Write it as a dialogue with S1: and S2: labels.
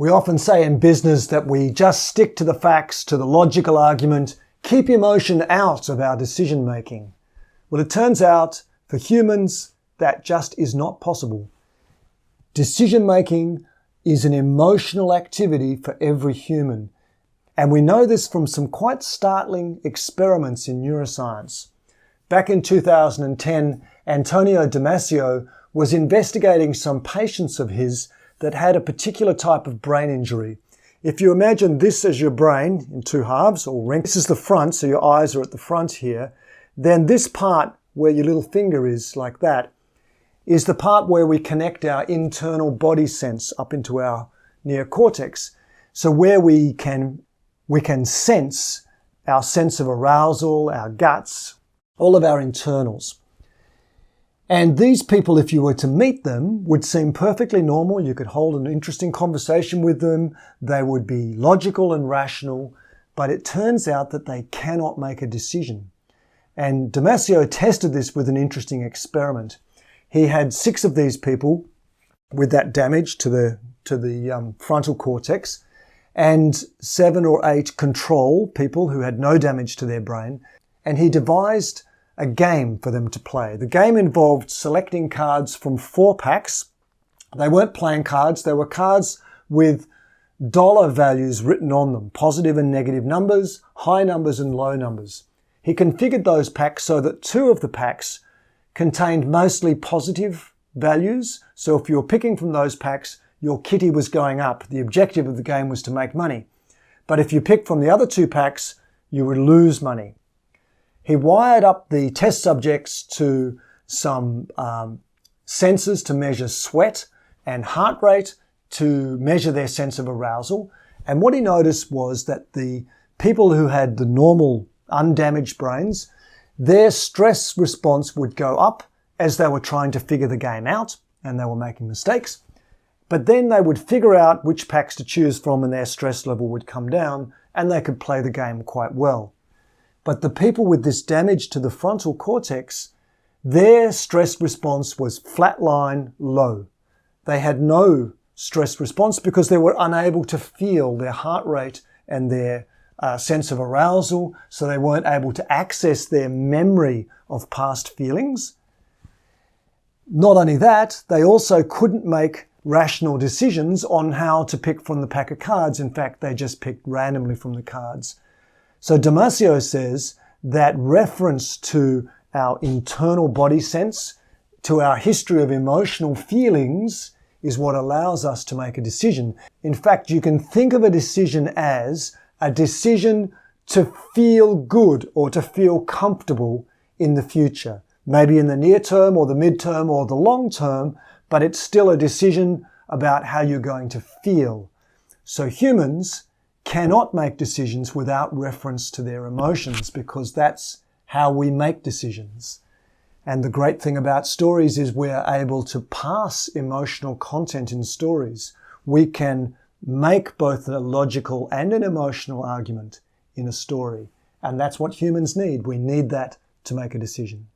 S1: We often say in business that we just stick to the facts, to the logical argument, keep emotion out of our decision making. Well, it turns out for humans that just is not possible. Decision making is an emotional activity for every human. And we know this from some quite startling experiments in neuroscience. Back in 2010, Antonio Damasio was investigating some patients of his that had a particular type of brain injury. If you imagine this as your brain in two halves, or this is the front, so your eyes are at the front here, then this part where your little finger is like that is the part where we connect our internal body sense up into our neocortex. So where we can sense our sense of arousal, our guts, all of our internals. And these people, if you were to meet them, would seem perfectly normal. You could hold an interesting conversation with them. They would be logical and rational, but it turns out that they cannot make a decision. And Damasio tested this with an interesting experiment. He had 6 of these people with that damage to the frontal cortex, and 7 or 8 control people who had no damage to their brain. And he devised a game for them to play. The game involved selecting cards from 4 packs. They weren't playing cards, they were cards with dollar values written on them, positive and negative numbers, high numbers and low numbers. He configured those packs so that 2 of the packs contained mostly positive values. So if you were picking from those packs, your kitty was going up. The objective of the game was to make money. But if you picked from the other 2 packs, you would lose money. He wired up the test subjects to some sensors to measure sweat and heart rate to measure their sense of arousal. And what he noticed was that the people who had the normal undamaged brains, their stress response would go up as they were trying to figure the game out and they were making mistakes. But then they would figure out which packs to choose from and their stress level would come down and they could play the game quite well. But the people with this damage to the frontal cortex, their stress response was flatline low. They had no stress response because they were unable to feel their heart rate and their sense of arousal, so they weren't able to access their memory of past feelings. Not only that, they also couldn't make rational decisions on how to pick from the pack of cards. In fact, they just picked randomly from the cards. So Damasio says that reference to our internal body sense, to our history of emotional feelings, is what allows us to make a decision. In fact, you can think of a decision as a decision to feel good or to feel comfortable in the future. Maybe in the near term or the midterm or the long term, but it's still a decision about how you're going to feel. So humans cannot make decisions without reference to their emotions because that's how we make decisions. And the great thing about stories is we're able to pass emotional content in stories. We can make both a logical and an emotional argument in a story. And that's what humans need. We need that to make a decision.